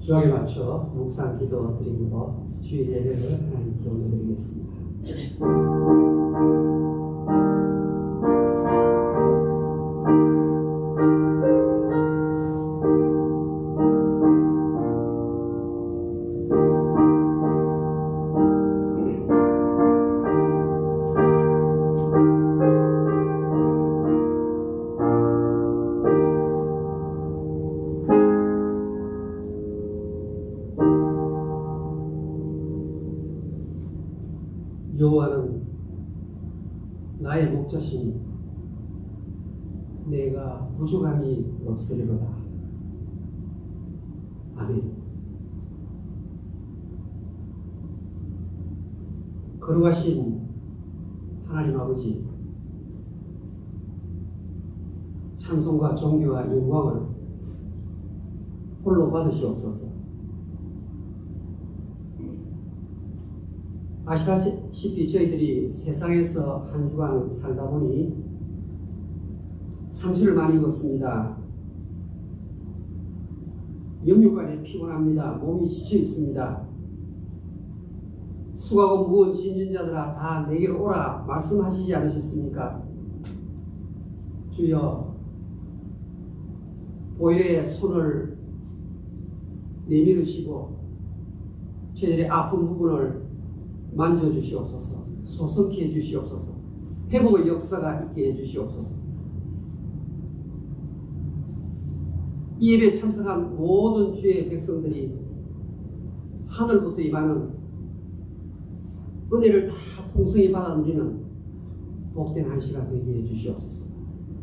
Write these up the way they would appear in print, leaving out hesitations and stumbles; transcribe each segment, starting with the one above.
주악에 맞춰 묵상 기도 드리고 주일 예배를 하나님께 올려드리겠습니다. 여호와는 나의 목자시니 내가 부족함이 없으리로다. 아멘. 거룩하신 하나님 아버지, 찬송과 존귀와 영광을 홀로 받으시옵소서. 아시다시피 저희들이 세상에서 한 주간 살다 보니 상처를 많이 입었습니다. 영육간에 피곤합니다. 몸이 지쳐 있습니다. 수고하고 무거운 짐진 자들아 다 내게로 오라 말씀하시지 않으셨습니까? 주여, 보혈의 손을 내밀으시고 저희들의 아픈 부분을 만져주시옵소서. 소성케 해주시옵소서. 회복의 역사가 있게 해주시옵소서. 이 예배에 참석한 모든 주의 백성들이 하늘부터 임하는 은혜를 다 풍성히 받아 누리는 복된 한 시간 되게 해주시옵소서.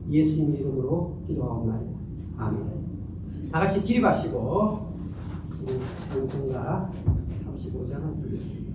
예수님의 이름으로 기도하옵나이다. 아멘. 다 같이 기립하시고 찬송가 35장을 부르겠습니다.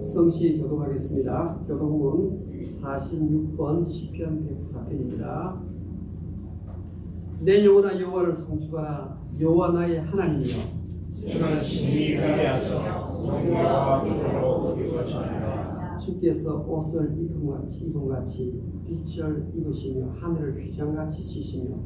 성시 교독하겠습니다. 교독문 46번 시편 104편입니다. 내 영혼아 여호와를 송축하라. 여호와 나의 하나님이여, 주는 신이 위하여 존귀와 믿음으로 주께서 옷을 입음같이 빛을 입으시며 하늘을 휘장같이 지시며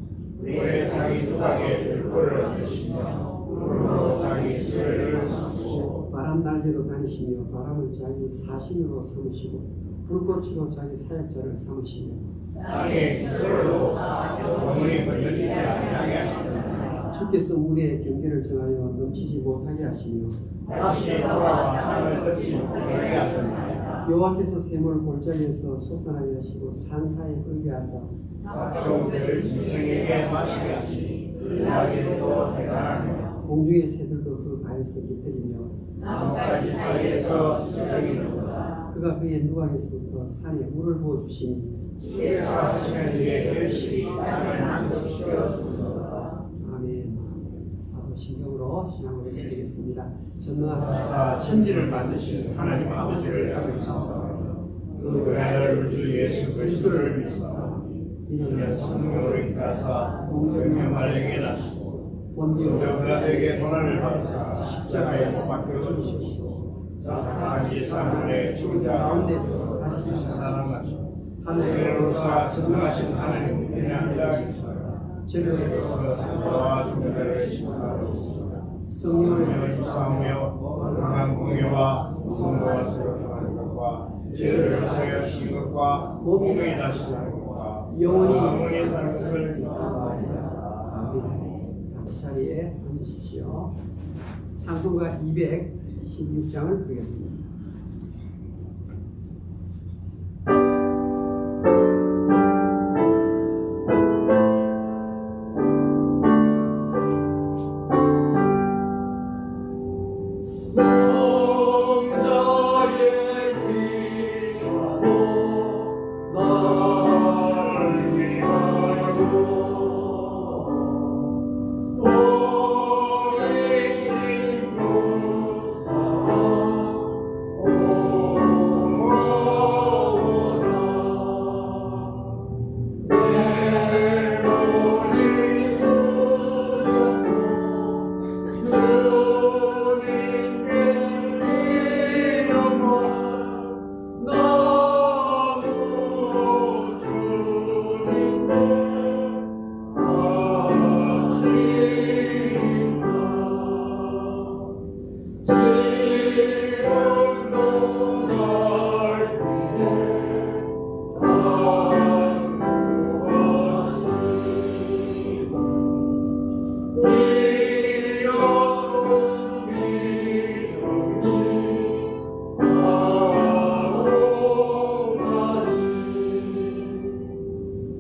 왜 자기 누각에 들보를 얻으시며 물로 자기 수레를 삼으시고 바람 날개로 다니시며 바람을 자기 사신으로 삼으시고 불꽃으로 자기 사역자를 삼으시며 땅에 기술을 놓사 영원히 건너리지 아니하게 하시느니라. 주께서 물의 경계를 정하여 넘치지 못하게 하시며 다시 돌아와 땅을 덮지 못하게 하시느니라. 여호와께서 샘을 골짜기에서 솟아나게 하시고 산사에 끌게 하사 각종 배를 짐승에게 마시게 하시니 이야기도 대단하며 공중의 새들도 그 가에서 깃들이며 나뭇가지 사이에서 지저귀는도다. 그가 그의 누각에서부터 산에 물을 부어주시니 주께서 하시는 일의 결실이 땅을 만족시켜 주는도다. 아멘. 사도신경으로 신앙을 드리겠습니다. 전능하사 천지를 만드신 하나님 아버지를 믿사오며 그 외아들 주 예수 그리스도를 믿사오니 이는 이는 성령으로 인하사 공명말에게 나시고 본디오 병라에게 도란을 받으사 십자가에 못 박혀 죽으시고 사사기 사물의 죽은 자 가운데서 다시 살아나시고 하늘에 하늘로서 전능하신 하나님 은혜합니다. 죄로서 저와 중자를 심판하시고 성령을 싸우며 건강한 공예와 성도와 수력하는 것과 죄를 사하여 주신 것과 몸에 다시는 것과 영원히 사는 것을 믿사옵나이다. 아멘. 같이 자리에 앉으십시오. 찬송가 216장을 부르겠습니다.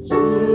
주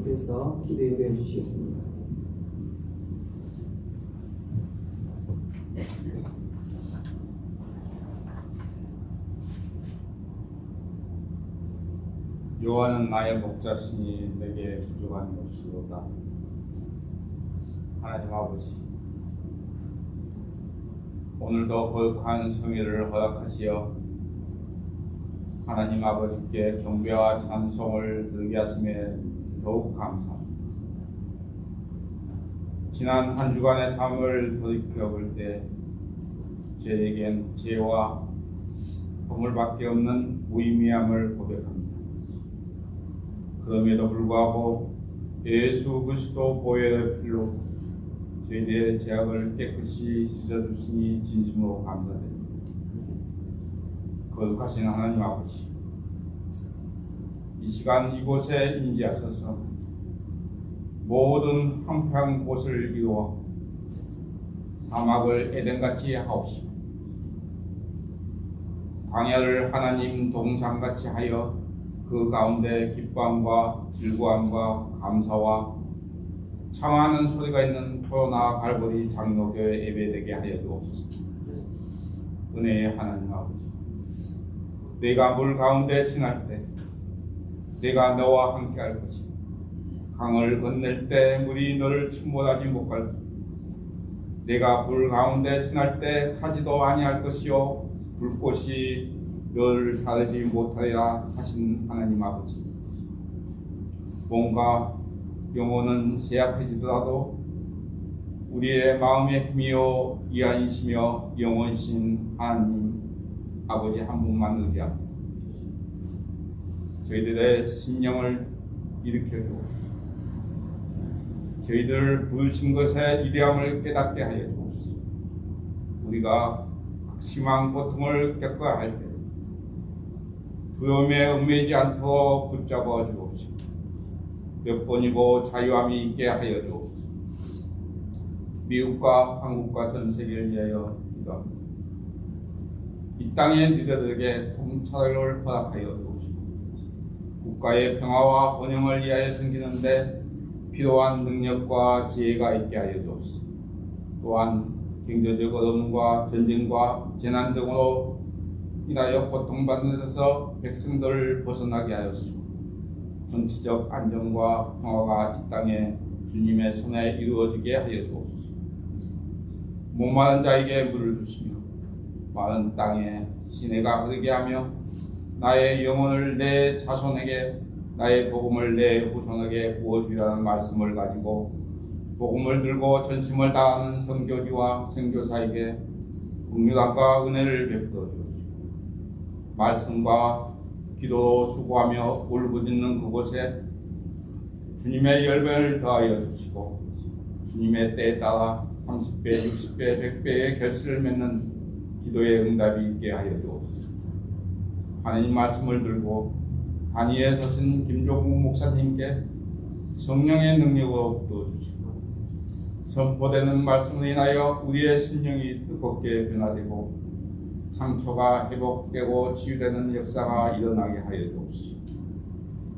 여러분께서 기도 인도해 주시겠습니다. 여호와는 나의 목자시니 내게 부족함이 없으로다. 하나님 아버지, 오늘도 거룩한 성회를 허락하시어 하나님 아버지께 경배와 찬송을 드리게 하심에 더욱 감사합니다. 지난 한 주간의 삶을 돌이켜볼 때 저에겐 죄와 허물밖에 없는 무의미함을 고백합니다. 그럼에도 불구하고 예수 그리스도 보혈의 피로 저희들의 죄악을 깨끗이 씻어주시니 진심으로 감사드립니다. 거룩하신 하나님 아버지, 이 시간 이곳에 인지하셔서 모든 황폐한 곳을 이루어 사막을 에덴같이 하옵시고 광야를 하나님 동산같이 하여 그 가운데 기쁨과 즐거움과 감사와 청하는 소리가 있는 토요나 갈보리 장로교회 예배되게 하여 주옵소서. 은혜의 하나님 아버지, 내가 물 가운데 지날 때 내가 너와 함께 할 것이고 강을 건널 때 물이 너를 침몰하지 못할 것이고 내가 불 가운데 지날 때 타지도 아니할 것이요 불꽃이 너를 사르지 못하리라 하신 하나님 아버지, 몸과 영혼은 쇠약해지더라도 우리의 마음의 힘이요 이안이시며 영원신 하나님 아버지 한 분만 의지합니다. 저희들의 신령을 일으켜 주옵소서. 저희들을 부르신 것의 위대함을 깨닫게 하여 주옵소서. 우리가 극심한 고통을 겪어야 할 때 두려움에 얽매이지 않도록 붙잡아 주옵시고 몇 번이고 자유함이 있게 하여 주옵소서. 미국과 한국과 전 세계를 위하여 기도합니다. 이 땅의 리더들에게 통찰을 허락하여 주옵시고 국가의 평화와 번영을 위하여 생기는데 필요한 능력과 지혜가 있게 하여 주옵소서. 또한 경제적 어려움과 전쟁과 재난 등으로 인하여 고통받는 데서 백성들을 벗어나게 하였소. 정치적 안정과 평화가 이 땅에 주님의 손에 이루어지게 하여 주옵소서. 목마른 자에게 물을 주시며 마른 땅에 시내가 흐르게 하며 나의 영혼을 내 자손에게 나의 복음을 내 후손에게 부어주라는 말씀을 가지고 복음을 들고 전심을 다하는 선교지와 선교사에게 긍휼함과 은혜를 베풀어 주옵소서. 말씀과 기도로 수고하며 울부짖는 그곳에 주님의 열배를 더하여 주시고 주님의 때에 따라 30배, 60배, 100배의 결실을 맺는 기도의 응답이 있게 하여 주옵소서. 하나님 말씀을 들고 단위에 서신 김종국 목사님께 성령의 능력으로 부어주시고 선포되는 말씀으로 인하여 우리의 심령이 뜨겁게 변화되고 상처가 회복되고 치유되는 역사가 일어나게 하여 주옵소서.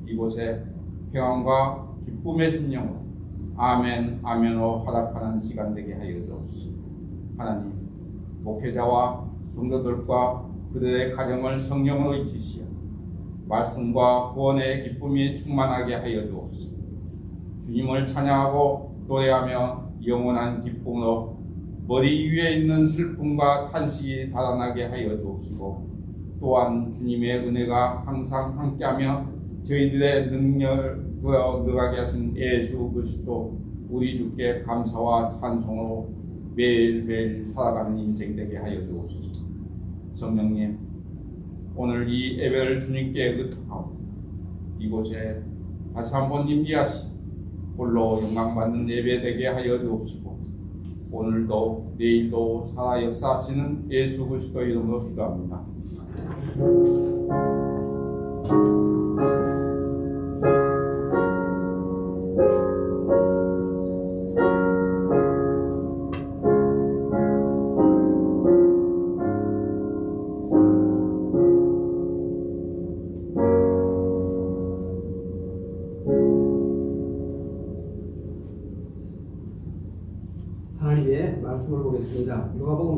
이곳에 평안과 기쁨의 심령으로 아멘 아멘으로 화답하는 시간 되게 하여 주옵소서. 하나님, 목회자와 성도들과 그들의 가정을 성령으로 이치시어 말씀과 구원의 기쁨이 충만하게 하여 주옵소서. 주님을 찬양하고 노래하며 영원한 기쁨으로 머리 위에 있는 슬픔과 탄식이 달아나게 하여 주옵시고 또한 주님의 은혜가 항상 함께하며 저희들의 능력으로 늘어가게 하신 예수 그리스도 우리 주께 감사와 찬송으로 매일매일 살아가는 인생 되게 하여 주옵소서. 성령님, 오늘 이 예배를 주님께 의탁하옵니다. 이곳에 다시 한번 임재하시 홀로 영광받는 예배 되게 하여 주옵시고 오늘도 내일도 살아 역사하시는 예수 그리스도 이름으로 기도합니다. 하나님의 말씀을 보겠습니다. 누가복음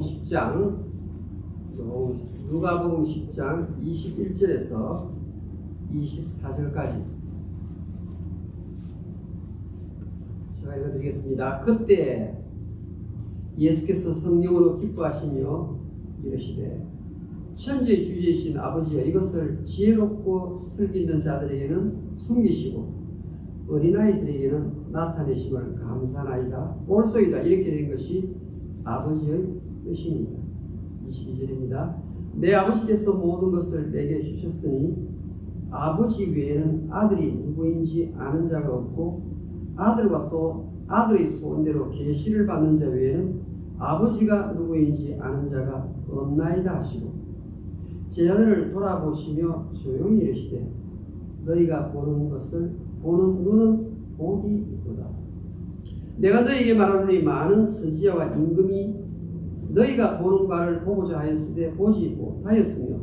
10장 21절에서 24절까지 제가 읽어드리겠습니다. 그때 예수께서 성령으로 기뻐하시며 이르시되 천지의 주제이신 아버지여 이것을 지혜롭고 슬기있는 자들에게는 숨기시고 어린아이들에게는 나타내심을 감사하나이다. 옳소이다. 이렇게 된 것이 아버지의 뜻입니다. 22절입니다. 내 아버지께서 모든 것을 내게 주셨으니 아버지 외에는 아들이 누구인지 아는 자가 없고 아들과 또 아들의 소원대로 계시를 받는 자 외에는 아버지가 누구인지 아는 자가 없나이다 하시고 제자들을 돌아보시며 조용히 이르시되 너희가 보는 것을 보는 눈은 복이 있도다. 내가 너희에게 말하노니 많은 선지자와 임금이 너희가 보는 바를 보고자 하였으되 보지 못하였으며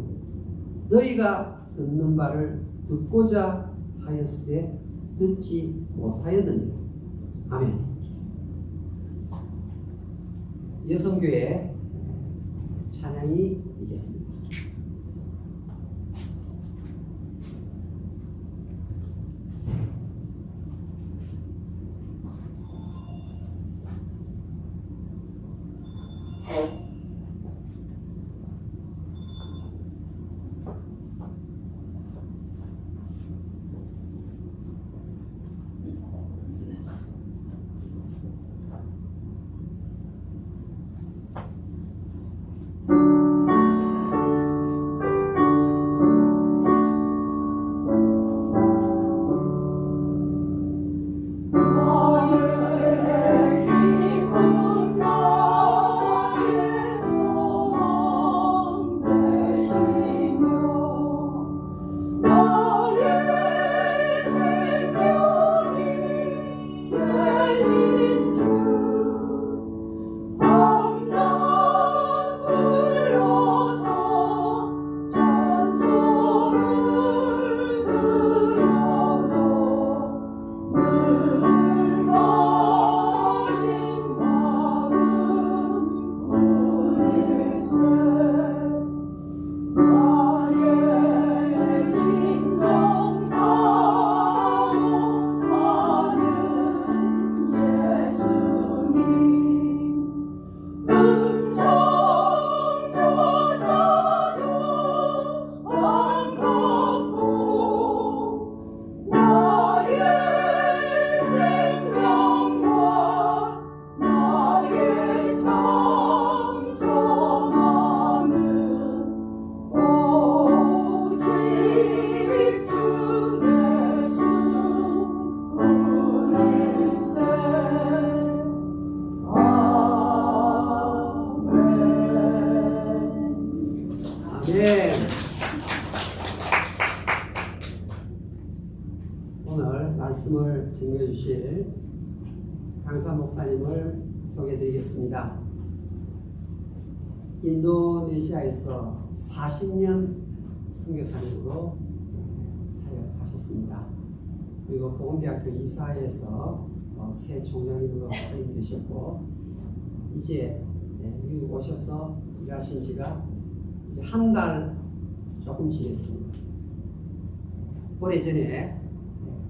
너희가 듣는 바를 듣고자 하였으되 듣지 못하였느니라. 아멘. 여성교회 찬양이 있겠습니다. 오늘 말씀을 증거해 주실 강사 목사님을 소개해 드리겠습니다. 인도네시아에서 40년 선교사님으로 사역하셨습니다. 그리고 보건대학교 이사회에서 새 총장님으로 선임되셨고 이제 미국 오셔서 일하신 지가 이제 한 달 조금 지냈습니다. 오래전에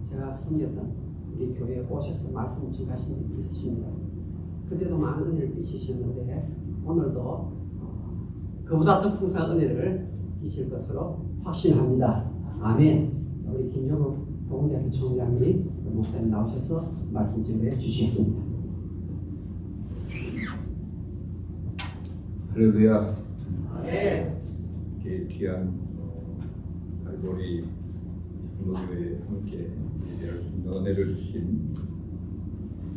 제가 섬겼던 우리 교회에 오셔서 말씀 증가하신 분이 있으십니다. 그때도 많은 은혜를 끼치셨는데 오늘도 그보다 더 풍성한 은혜를 끼칠 것으로 확신합니다. 아멘. 우리 김정은 보건대학교 총장님 목사님 나오셔서 말씀 증거해 주시겠습니다. 할렐루야. 아멘. 귀한 갈보리 장로교회에 함께 예배할 수 있는 은혜를 주신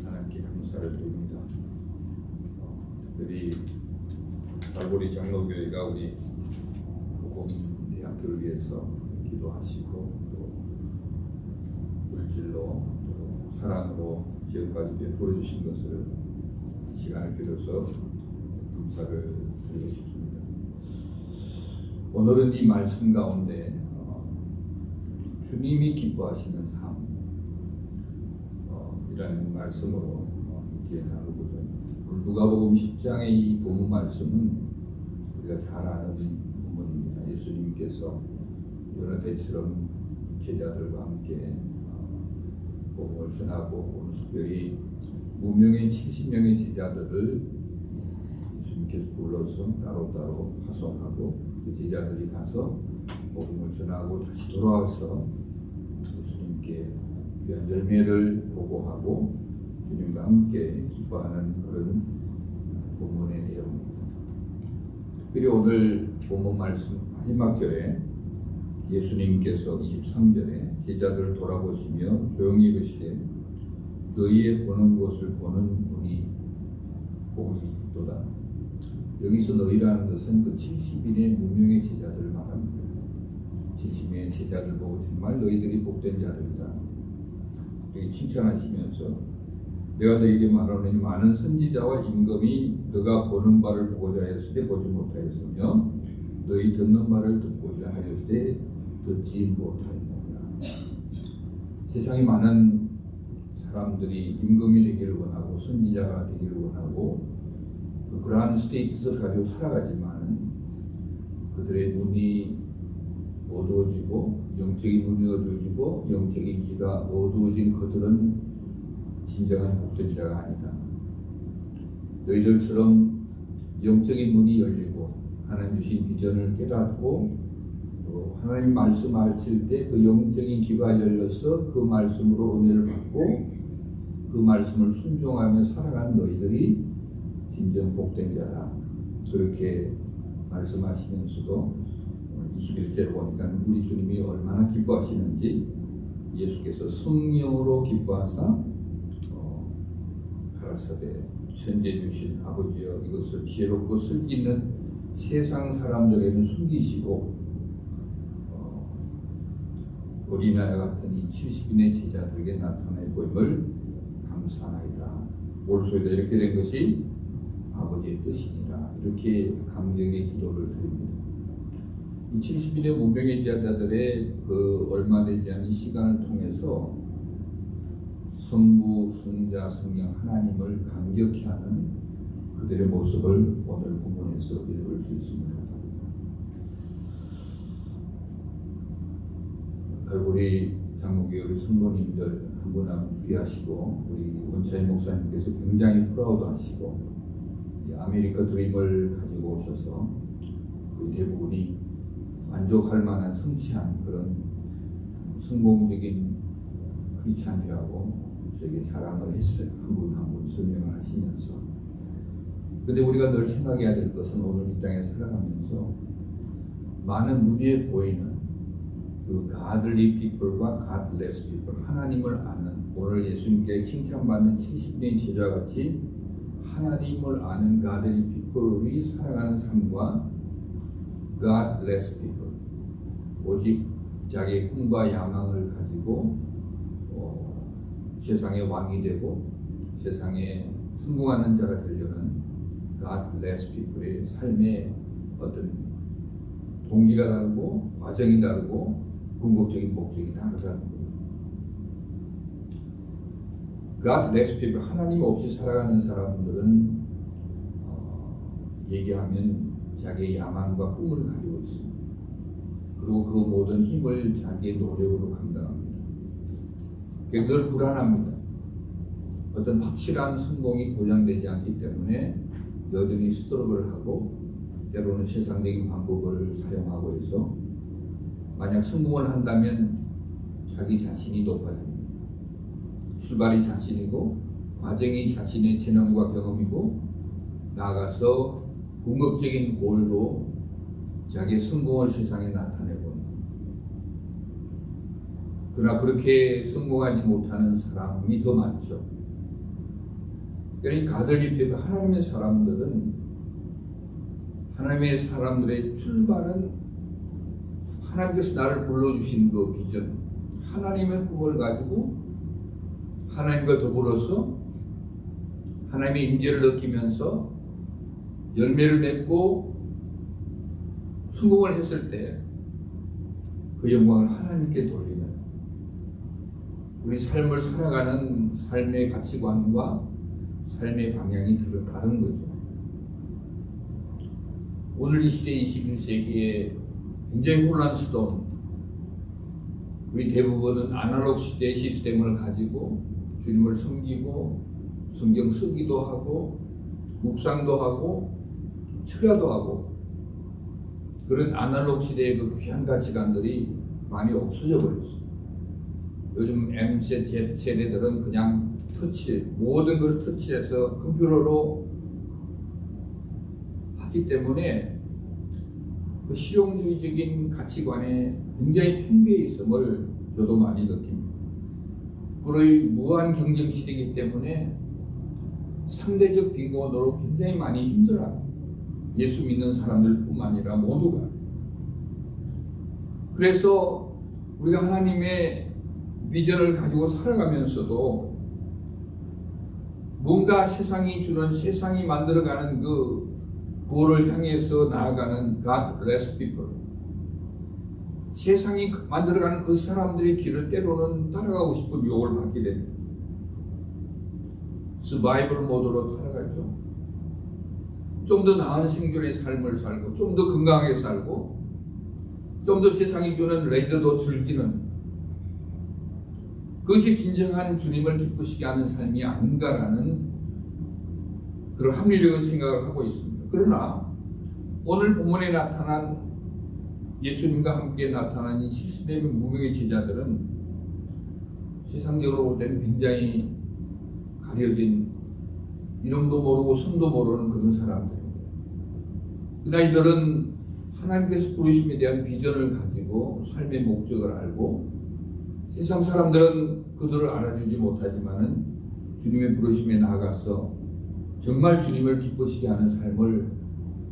하나님께 감사를 드립니다. 특별히 갈보리 장로교회가 우리 보건대학교를 위해서 기도하시고 또 물질로 또 사랑으로 지금까지 베풀어 주신 것을 시간을 빌어서 감사를 드리고 싶습니다. 오늘은 이 말씀 가운데 주님이 기뻐하시는 삶 이라는 말씀으로 함께 나누고자 합니다. 오늘 누가복음 10장의 이 본문 말씀은 우리가 잘 아는 본문입니다. 예수님께서 여러 때처럼 제자들과 함께 복음을 전하고 오늘 특별히 무명의 70명의 제자들을 예수님께서 불러서 따로따로 파송하고 그 제자들이 가서 복음을 전하고 다시 돌아와서 예수님께 귀한 열매를 보고하고 주님과 함께 기뻐하는 그런 본문의 내용입니다. 특별히 오늘 본문 말씀 마지막 절에 예수님께서 23절에 제자들을 돌아보시며 조용히 이르시되 너희의 보는 것을 보는 눈이 복이 있도다. 여기서 너희라는 것은 그 70인의 무명의 제자들을 말합니다. 70인의 제자들 보고 정말 너희들이 복된 자들이다. 이렇게 칭찬하시면서 내가 너희에게 말하노니 많은 선지자와 임금이 너가 보는 바를 보고자 하였으되 보지 못하였으며 너희 듣는 바를 듣고자 하였으되 듣지 못하였느니라. 세상에 많은 사람들이 임금이 되기를 원하고 선지자가 되기를 원하고 그러한 스테이트를 가지고 살아가지만 그들의 눈이 어두워지고 영적인 눈이 어두워지고 영적인 귀가 어두워진 그들은 진정한 복된 자가 아니다. 너희들처럼 영적인 문이 열리고 하나님 주신 비전을 깨닫고 하나님 말씀하실 때 그 영적인 귀가 열려서 그 말씀으로 은혜를 받고 그 말씀을 순종하며 살아가는 너희들이 진정 복된 자다. 그렇게 말씀하시면서도 21절 보니까 우리 주님이 얼마나 기뻐하시는지 예수께서 성령으로 기뻐하사 가라사대 천재 주신 아버지여 이것을 지혜롭고 슬기 있는 세상 사람들에게는 숨기시고 어린아이 같은 이 70인의 제자들에게 나타내 보임을 감사하나이다. 올소이다. 이렇게 된 것이 아버지의 뜻이니라. 이렇게 감격의 기도를 드립니다. 이 70인의 무명의 제자들의 그 얼마 되지 않은 시간을 통해서 성부, 성자, 성령 하나님을 감격히 하는 그들의 모습을 오늘 본문에서 읽을 수 있습니다. 우리 장로교회 우리 성도님들 한 분 한 분 귀하시고 우리 원차희 목사님께서 굉장히 프라우드하시고 아메리카 드림을 가지고 오셔서 거의 대부분이 만족할 만한 성취한 그런 성공적인 크리스찬이라고 저에게 자랑을 했어요. 한 분 한 분 설명을 하시면서. 근데 우리가 늘 생각해야 될 것은 오늘 이 땅에 살아가면서 많은 눈에 보이는 그 godly people과 godless people, 하나님을 아는, 오늘 예수님께 칭찬받는 70인의 제자와 같이 하나님을 아는 godly people이 살아가는 삶과 godless people, 오직 자기의 꿈과 야망을 가지고 세상의 왕이 되고 세상에 성공하는 자가 되려는 godless people의 삶의 어떤 동기가 다르고 과정이 다르고 궁극적인 목적이 다르다는 겁니다. godless people, 하나님 없이 살아가는 사람들은 얘기하면 자기의 야망과 꿈을 가지고 있습니다. 그리고 그 모든 힘을 자기의 노력으로 감당합니다. 늘 불안합니다. 어떤 확실한 성공이 보장되지 않기 때문에 여전히 스트럭을 하고 때로는 세상적인 방법을 사용하고 해서 만약 성공을 한다면 자기 자신이 높아집니다. 출발이 자신이고 과정이 자신의 재능과 경험이고 나아가서 궁극적인 골도 자기의 성공을 세상에 나타내고 그러나 그렇게 성공하지 못하는 사람이 더 많죠. 그러니까 가들리 하나님의 사람들은 하나님의 사람들의 출발은 하나님께서 나를 불러주신 그 비전, 하나님의 꿈을 가지고 하나님과 더불어서 하나님의 임재를 느끼면서 열매를 맺고 성공을 했을 때 그 영광을 하나님께 돌리는 우리 삶을 살아가는 삶의 가치관과 삶의 방향이 다른 거죠. 오늘 이 시대 21세기에 굉장히 혼란스러운 우리 대부분은 아날로그 시대의 시스템을 가지고 주님을 섬기고 성경 쓰기도 하고 묵상도 하고 철야도 하고 그런 아날로그 시대의 그 귀한 가치관들이 많이 없어져 버렸어요. 요즘 MZ, Z 세대들은 그냥 모든 걸 터치해서 컴퓨터로 하기 때문에 그 실용주의적인 가치관에 굉장히 팽배해 있음을 저도 많이 느낍니다. 그리고 무한 경쟁 시대이기 때문에 상대적 빈곤으로 굉장히 많이 힘들어요. 예수 믿는 사람들뿐만 아니라 모두가. 그래서 우리가 하나님의 비전을 가지고 살아가면서도 뭔가 세상이 만들어가는 그 고를 향해서 나아가는 godless people, 세상이 만들어가는 그 사람들의 길을 때로는 따라가고 싶은 유혹을 받게 됩니다. 서바이벌 모드로 살아가죠. 좀 더 나은 생존의 삶을 살고 좀 더 건강하게 살고 좀 더 세상이 주는 레저도 즐기는 그것이 진정한 주님을 기쁘시게 하는 삶이 아닌가라는 그런 합리적인 생각을 하고 있습니다. 그러나 오늘 본문에 나타난 예수님과 함께 나타난 이 70여 무명의 제자들은 세상적으로 볼 때는 굉장히 가려진 이름도 모르고 손도 모르는 그런 사람들입니다. 그러나 이들은 하나님께서 부르심에 대한 비전을 가지고 삶의 목적을 알고 세상 사람들은 그들을 알아주지 못하지만은 주님의 부르심에 나아가서 정말 주님을 기쁘시게 하는 삶을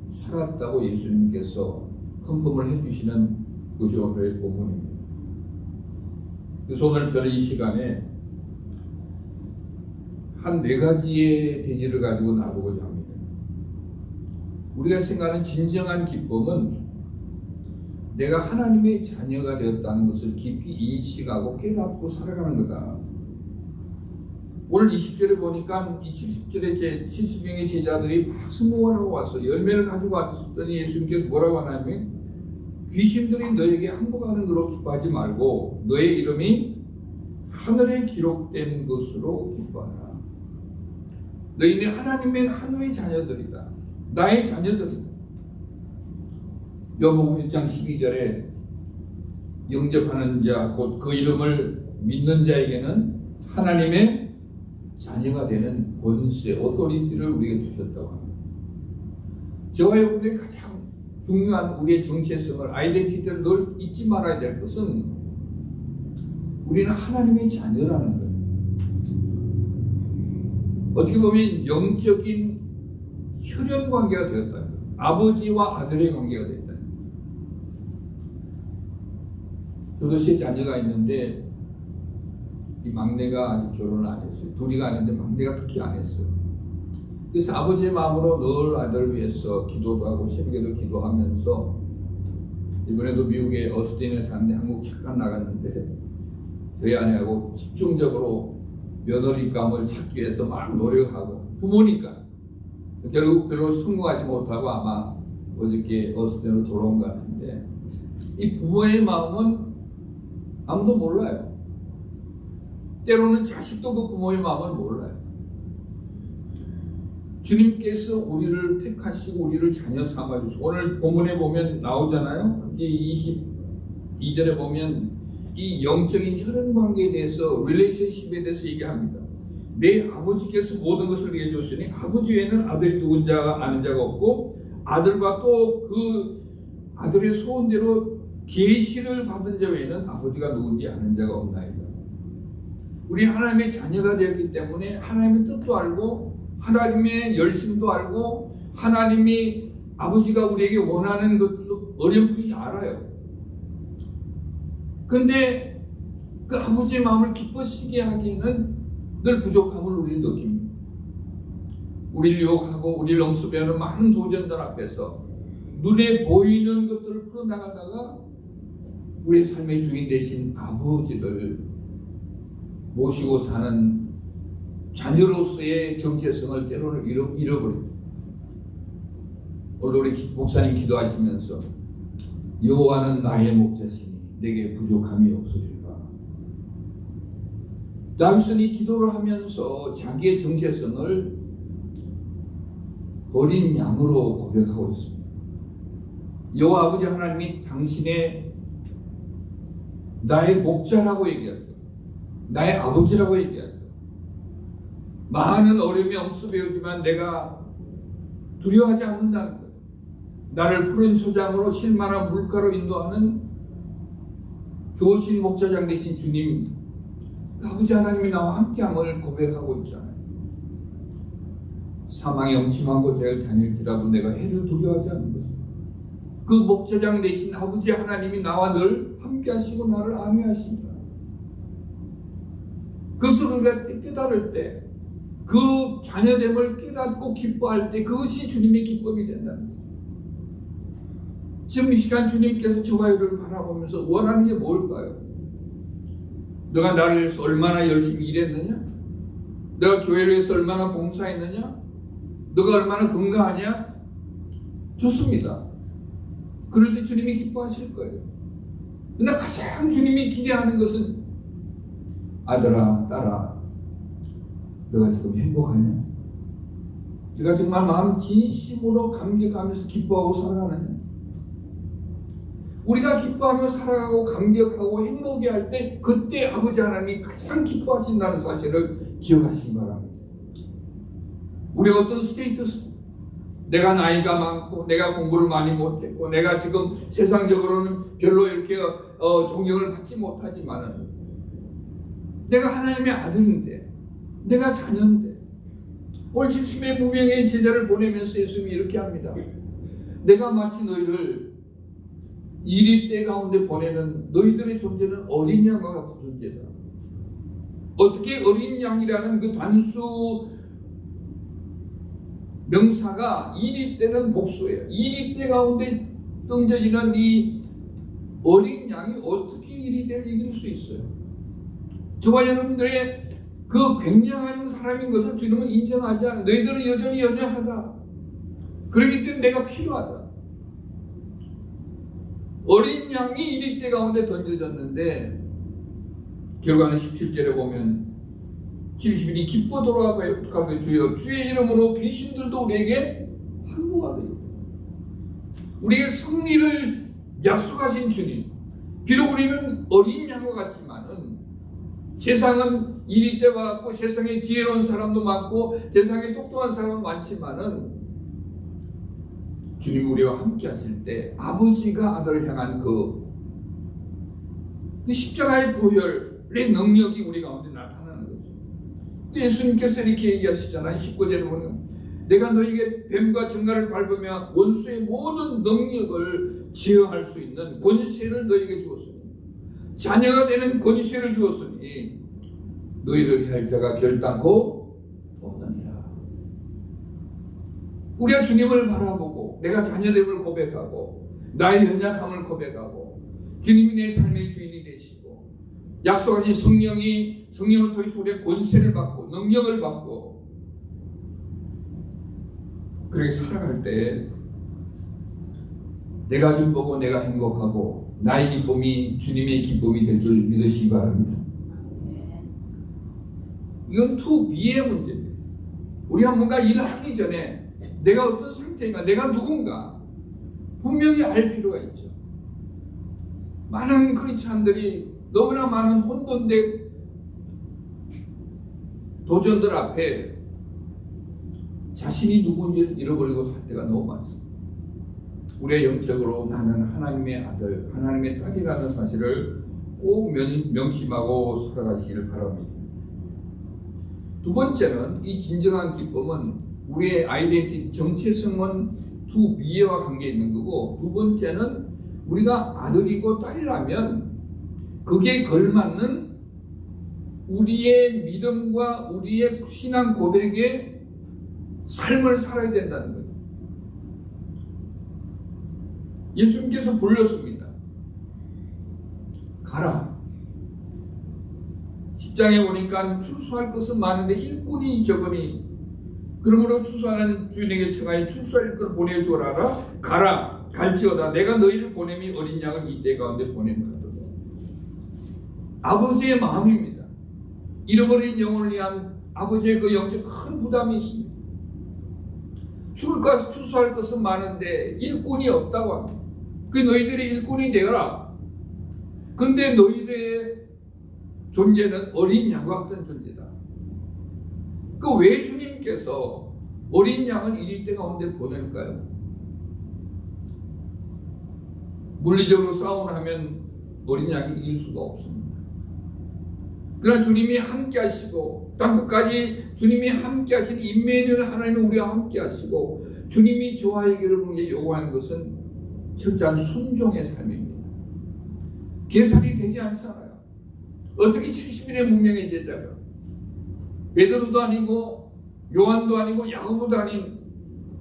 살았다고 예수님께서 컨펌을 해주시는 것이 오늘의 본문입니다. 그래서 오늘 저는 이 시간에 한 4가지의 대지를 가지고 나누고자 합니다. 우리가 생각하는 진정한 기쁨은 내가 하나님의 자녀가 되었다는 것을 깊이 인식하고 깨닫고 살아가는 거다. 오늘 20절에 보니까 이 70절에 70명의 제자들이 막 승공을 하고 왔어요. 열매를 가지고 왔더니 예수님께서 뭐라고 하냐면 귀신들이 너에게 항복하는 것으로 기뻐하지 말고 너의 이름이 하늘에 기록된 것으로 기뻐하라. 너희는 하나님의 자녀들이다. 나의 자녀들이다. 요한복음 1장 12절에 영접하는 자 곧 그 이름을 믿는 자에게는 하나님의 자녀가 되는 권세, 오소리티를 우리에게 주셨다고 합니다. 저와 여러분들의 가장 중요한 우리의 정체성을, 아이덴티티를 늘 잊지 말아야 될 것은 우리는 하나님의 자녀라는 거예요. 어떻게 보면 영적인 혈연 관계가 되었다는 거예요. 아버지와 아들의 관계가 되었다는 거예요. 저도 세 자녀가 있는데 이 막내가 아직 결혼을 안 했어요. 둘이가 아닌데 막내가 특히 안 했어요. 그래서 아버지의 마음으로 늘 아들을 위해서 기도도 하고 새벽에도 기도하면서 이번에도 미국의 어스틴에 사는데 한국 잠깐 나갔는데 저희 아내하고 집중적으로 며느리감을 찾기 위해서 막 노력하고 부모니까 결국 별로 성공하지 못하고 아마 어저께 어스틴으로 돌아온 것 같은데 이 부모의 마음은 아무도 몰라요. 때로는 자식도 그 부모의 마음을 몰라요. 주님께서 우리를 택하시고 우리를 자녀 삼아주시고 오늘 본문에 보면 나오잖아요. 이게 22절에 보면 이 영적인 혈연 관계에 대해서 릴레이션십에 대해서 얘기합니다. 내 아버지께서 모든 것을 내게 주시니 아버지 외에는 아들이 누군 자가 아는 자가 없고 아들과 또 그 아들의 소원대로 계시를 받은 자 외에는 아버지가 누군지 아는 자가 없나이다. 우리 하나님의 자녀가 되었기 때문에 하나님의 뜻도 알고 하나님의 열심도 알고 하나님이 아버지가 우리에게 원하는 것들도 어렴풋이 알아요. 근데 그 아버지의 마음을 기쁘시게 하기에는 늘 부족함을 우리는 느낍니다. 우리를 유혹하고 우리를 엄습해하는 많은 도전들 앞에서 눈에 보이는 것들을 풀어나가다가 우리의 삶의 주인 되신 아버지를 모시고 사는 자녀로서의 정체성을 때로는 잃어버립니다. 오늘 우리 목사님 기도하시면서 여호와는 나의 목자시니 내게 부족함이 없으리라. 다윗이 기도를 하면서 자기의 정체성을 어린 양으로 고백하고 있습니다. 여호와 아버지 하나님이 당신의 나의 목자라고 얘기하죠. 나의 아버지라고 얘기하죠. 많은 어려움이 엄습해오지만 내가 두려워하지 않는다는 거예요. 나를 푸른 초장으로 쉴만한 물가로 인도하는 좋으신 목자장 되신 주님, 아버지 하나님이 나와 함께함을 고백하고 있잖아요. 사망의 엄침한 곳을 다닐지라도 내가 해를 두려워하지 않는 것입니다. 그 목자장 되신 아버지 하나님이 나와 늘 함께하시고 나를 안위하십니다. 그것을 우리가 깨달을 때, 그 자녀됨을 깨닫고 기뻐할 때 그것이 주님의 기쁨이 된다는 거예요. 지금 이 시간 주님께서 저와 여러분을 바라보면서 원하는 게 뭘까요? 너가 나를 위해서 얼마나 열심히 일했느냐? 너가 교회를 위해서 얼마나 봉사했느냐? 너가 얼마나 건강하냐? 좋습니다. 그럴 때 주님이 기뻐하실 거예요. 그러나 가장 주님이 기대하는 것은 아들아, 딸아, 너가 지금 행복하냐? 네가 정말 마음 진심으로 감격하면서 기뻐하고 살아가느냐? 우리가 기뻐하며 살아가고 감격하고 행복해할 때 그때 아버지 하나님이 가장 기뻐하신다는 사실을 기억하시기 바랍니다. 우리 어떤 스테이터스, 내가 나이가 많고 내가 공부를 많이 못했고 내가 지금 세상적으로는 별로 이렇게 존경을 받지 못하지만은 내가 하나님의 아들인데 내가 자녀인데 오늘 70의 무명의 제자를 보내면서 예수님이 이렇게 합니다. 내가 마치 너희를 이립대 가운데 보내는 너희들의 존재는 어린 양과 같은 존재다. 어떻게 어린 양이라는 그 단수 명사가 이립대는 복수예요. 이립대 가운데 던져지는 이 어린 양이 어떻게 이립대를 이길 수 있어요? 저와 여러분들의 그 굉장한 사람인 것을 주님은 인정하지 않아. 너희들은 여전히 연약하다. 그렇기 때문에 내가 필요하다. 어린 양이 이립대 가운데 던져졌는데 결과는 17절에 보면 70인이 기뻐 돌아가며 주의 이름으로 귀신들도 우리에게 항복하되 우리에게 승리를 약속하신 주님. 비록 우리는 어린 양과 같지만은 세상은 이립대와 같고 세상에 지혜로운 사람도 많고 세상에 똑똑한 사람도 많지만은 주님 우리와 함께 하실 때 아버지가 아들을 향한 그 십자가의 보혈의 능력이 우리 가운데 나타나는 거죠. 예수님께서 이렇게 얘기하시잖아요. 19절에 보면 내가 너에게 뱀과 정갈을 밟으며 원수의 모든 능력을 제어할 수 있는 권세를 너에게 주었으니 자녀가 되는 권세를 주었으니 너희를 할 자가 결단코 없느니라. 우리가 주님을 바라보고 내가 자녀됨을 고백하고 나의 연약함을 고백하고 주님이 내 삶의 주인이 되시고 약속하신 성령을 통해서 우리의 권세를 받고 능력을 받고 그렇게 살아갈 때 내가 기쁘고 내가 행복하고 나의 기쁨이 주님의 기쁨이 될 줄 믿으시기 바랍니다. 이건 투비의 문제입니다. 우리가 뭔가 일을 하기 전에 내가 어떤 상태인가, 내가 누군가 분명히 알 필요가 있죠. 많은 크리스찬들이 너무나 많은 혼돈된 도전들 앞에 자신이 누군지를 잃어버리고 살 때가 너무 많습니다. 우리의 영적으로 나는 하나님의 아들, 하나님의 딸이라는 사실을 꼭 명심하고 살아가시기를 바랍니다. 두 번째는 이 진정한 기쁨은 우리의 아이덴티티, 정체성은 두 미에와 관계 있는 거고 두 번째는 우리가 아들이고 딸이라면 그게 걸맞는 우리의 믿음과 우리의 신앙 고백의 삶을 살아야 된다는 거예요. 예수님께서 불렀습니다. 가라. 10장에 보니까 출소할 것은 많은데 일꾼이 적으니 그러므로 출소하는 주인에게 청하여 출소할 걸 보내주어라. 가라 갈지어다. 내가 너희를 보냄이 어린 양을 이때 가운데 보냄 하도다. 아버지의 마음입니다. 잃어버린 영혼을 위한 아버지의 그 영적 큰 부담이 있습니다. 출소할 것은 많은데 일꾼이 없다고 합니다. 그 너희들이 일꾼이 되어라. 근데 너희들의 존재는 어린 양과 같은 존재다. 그 왜 주님께서 어린 양을 이릴 때 가운데 보낼까요? 물리적으로 싸움을 하면 어린 양이 이길 수가 없습니다. 그러나 주님이 함께 하시고 땅끝까지 주님이 함께 하신 임마누엘 하나님은 우리와 함께 하시고 주님이 저와에게를 우리에게 요구하는 것은 철저한 순종의 삶입니다. 계산이 되지 않잖아요. 어떻게 70일의 문명의 제자가 베드로도 아니고 요한도 아니고 야고보도 아닌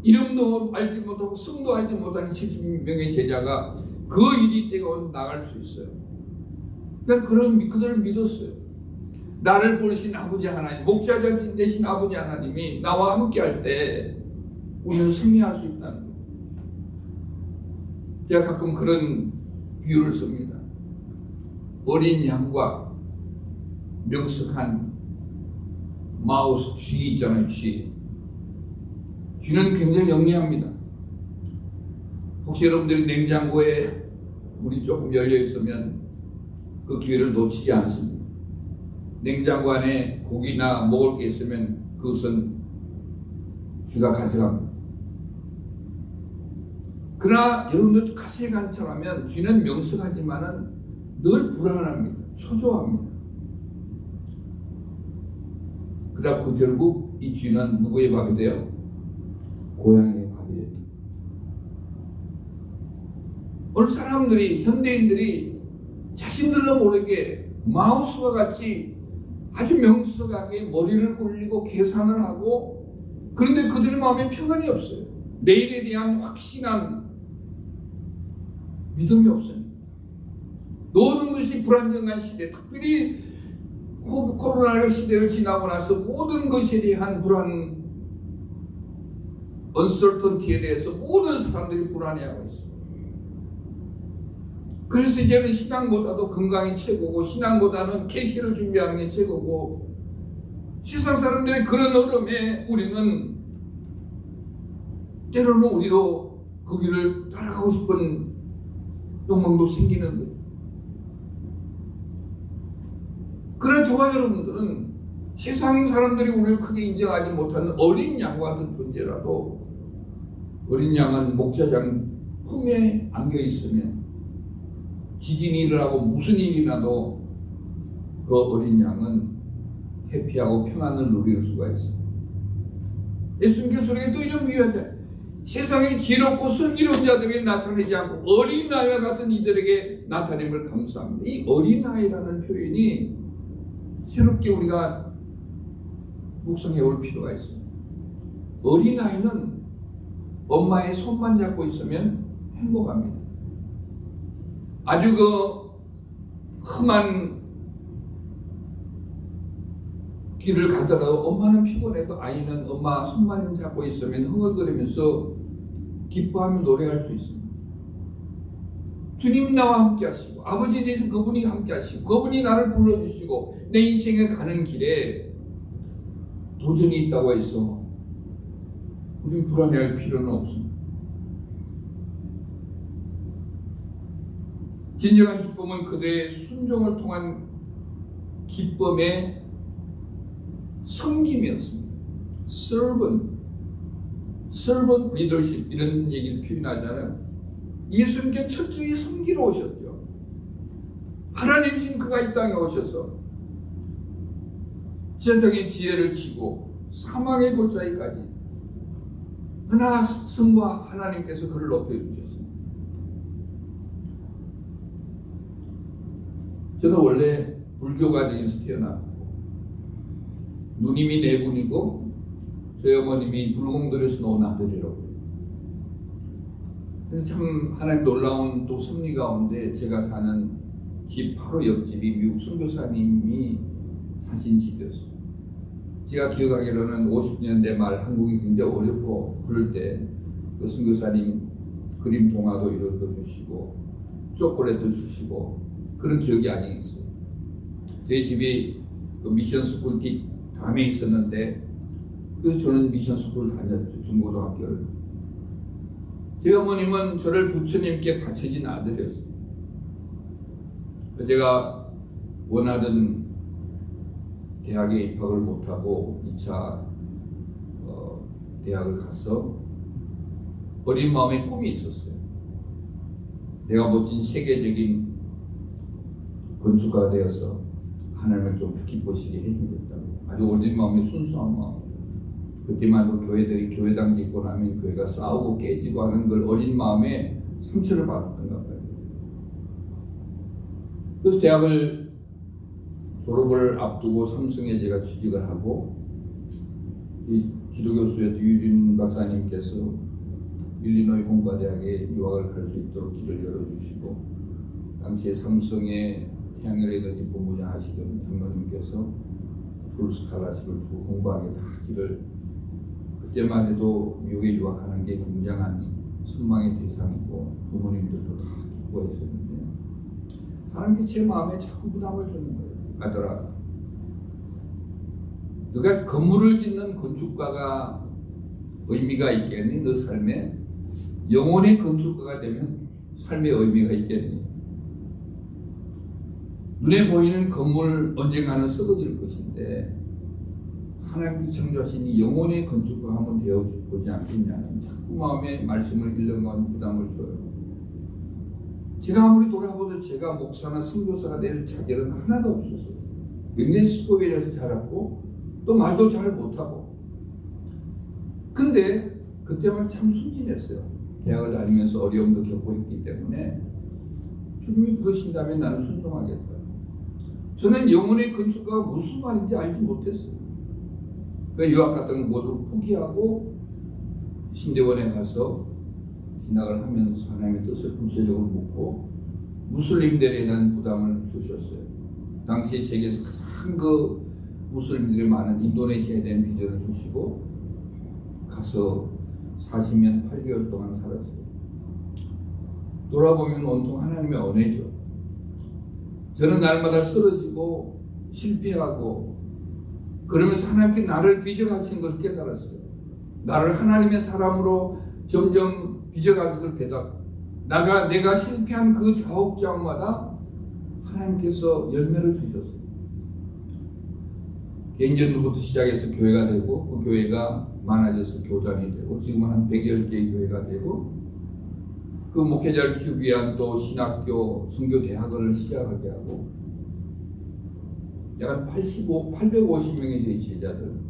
이름도 알지 못하고 성도 알지 못하는 70명의 제자가 그 일이 때가 나갈 수 있어요. 그러니까 그들을 믿었어요. 나를 부르신 아버지 하나님, 목자장 되신 아버지 하나님이 나와 함께 할 때 우리는 승리할 수 있다는 거예요. 제가 가끔 그런 비유를 씁니다. 어린 양과 명석한 마우스 쥐 있잖아요. 쥐는 굉장히 영리합니다. 혹시 여러분들이 냉장고에 물이 조금 열려 있으면 그 기회를 놓치지 않습니다. 냉장고 안에 고기나 먹을 게 있으면 그것은 쥐가 가져갑니다. 그러나 여러분들 가시에 관찰하면 쥐는 명석하지만은 늘 불안합니다. 초조합니다. 그래갖고 결국 이 쥐는 누구의 밥이 돼요? 고양이의 밥이 돼요. 오늘 사람들이, 현대인들이 자신들도 모르게 마우스와 같이 아주 명석하게 머리를 굴리고 계산을 하고, 그런데 그들의 마음에 평안이 없어요. 내일에 대한 확신한 믿음이 없어요. 모든 것이 불안정한 시대, 특별히 코로나 시대를 지나고 나서 모든 것에 대한 불안, uncertainty에 대해서 모든 사람들이 불안해하고 있어요. 그래서 이제는 신앙보다도 건강이 최고고, 신앙보다는 캐시를 준비하는 게 최고고, 세상 사람들의 그런 흐름에 우리는 때로는 우리도 그 길을 따라가고 싶은 욕망도 생기는 거예요. 그러나 저와 여러분들은 세상 사람들이 우리를 크게 인정하지 못하는 어린 양과 같은 존재라도, 어린 양은 목자장 품에 안겨 있으면 지진이 일어나고 무슨 일이 나도 그 어린 양은 해피하고 평안을 누릴 수가 있습니다. 예수님께서 우리에게 또 이런 비유하죠. 세상에 지혜롭고 슬기로운 자들에게 나타내지 않고 어린아이와 같은 이들에게 나타냄을 감사합니다. 이 어린아이라는 표현이 새롭게 우리가 묵상해 올 필요가 있습니다. 어린아이는 엄마의 손만 잡고 있으면 행복합니다. 아주 그 험한 길을 가더라도 엄마는 피곤해도 아이는 엄마 손만 잡고 있으면 흥얼거리면서 기뻐하며 노래할 수 있습니다. 주님이 나와 함께 하시고, 아버지에 대해서 그분이 함께 하시고, 그분이 나를 불러주시고, 내 인생에 가는 길에 도전이 있다고 해서 우리는 불안해할 필요는 없습니다. 진정한 기쁨은 그들의 순종을 통한 기쁨의 섬김이었습니다. servant leadership 이런 얘기를 표현하잖아요. 예수님께 철저히 섬기러 오셨죠. 하나님이신 그가 이 땅에 오셔서 세상의 지혜를 지고 사망의 골짜기까지 하나 성부와 하나님께서 그를 높여주셨습니다. 저는 원래 불교 가정에서 태어났고 누님이 네 분이고 저희 어머님이 불공들에서 놓은 아들이라고. 그래서 참 하나님 놀라운 또 섭리 가운데 제가 사는 집 바로 옆집이 미국 선교사님이 사신 집이었어요. 제가 기억하기로는 50년대 말 한국이 굉장히 어렵고 그럴 때 그 선교사님 그림 동화도 이렇게 주시고 초콜릿도 주시고 그런 기억이 아니겠어요. 저희 집이 그 미션 스쿨 뒷 담에 있었는데 그래서 저는 미션 스쿨을 다녔죠. 중고등학교를. 저희 어머님은 저를 부처님께 바쳐진 아들이었어요. 제가 원하던 대학에 입학을 못하고 2차 대학을 가서 어린 마음에 꿈이 있었어요. 내가 멋진 세계적인 건축가가 되어서 하나님을 좀 기쁘시게 해주겠다고. 아주 어린 마음에 순수한 마음. 그때만 해도 교회들이 교회당 짓고 나면 교회가 싸우고 깨지고 하는 걸 어린 마음에 상처를 받았던가 봐요. 그래서 대학을 졸업을 앞두고 삼성에 제가 취직을 하고 이 기도교수였던 유진 박사님께서 일리노이 공과대학에 유학을 갈 수 있도록 길을 열어주시고 당시에 삼성의 태양열에너지 본부장 하시던 장로님께서 풀스칼라십을 주고 공부하게 다 길을 그때만 해도 미국에 유학하는 게 굉장한 선망의 대상이고 부모님들도 다 기뻐했었는데 하나님께 제 마음에 자꾸 부담을 주는 거예요. 아들아, 너가 건물을 짓는 건축가가 의미가 있겠니? 너 삶에 영혼의 건축가가 되면 삶의 의미가 있겠니? 눈에 보이는 건물 언젠가는 썩어질 것인데 하나님이 창조하신 이 영혼의 건축가 한번 되어보지 않겠냐는 자꾸 마음에 말씀을 읽는 부담을 줘요. 제가 아무리 돌아보도 제가 목사나 선교사가 될 자질은 하나도 없었어요. 굉장히 스포일에서 자랐고 또 말도 잘 못하고. 근데 그때만 참 순진했어요. 대학을 다니면서 어려움도 겪고 했기 때문에 주님이 부르신다면 나는 순종하겠다. 저는 영혼의 건축가가 무슨 말인지 알지 못했어요. 그 유학 같은 거 모두 포기하고 신대원에 가서 신학을 하면서 하나님의 뜻을 구체적으로 묻고 무슬림들에 대한 부담을 주셨어요. 당시 세계에서 가장 그 무슬림들이 많은 인도네시아에 대한 비전을 주시고 가서 40년 8개월 동안 살았어요. 돌아보면 온통 하나님의 은혜죠. 저는 날마다 쓰러지고 실패하고 그러면서 하나님께 나를 빚어가신 것을 깨달았어요. 나를 하나님의 사람으로 점점 빚어가신 것을 깨달았어요. 내가 실패한 그 자옥자옥마다 하나님께서 열매를 주셨어요. 개인전부터 시작해서 교회가 되고 그 교회가 많아져서 교단이 되고 지금은 한 100여 개의 교회가 되고 그 목회자를 키우기 위한 또 신학교, 선교대학원을 시작하게 하고 약 850명의 저희 제자들,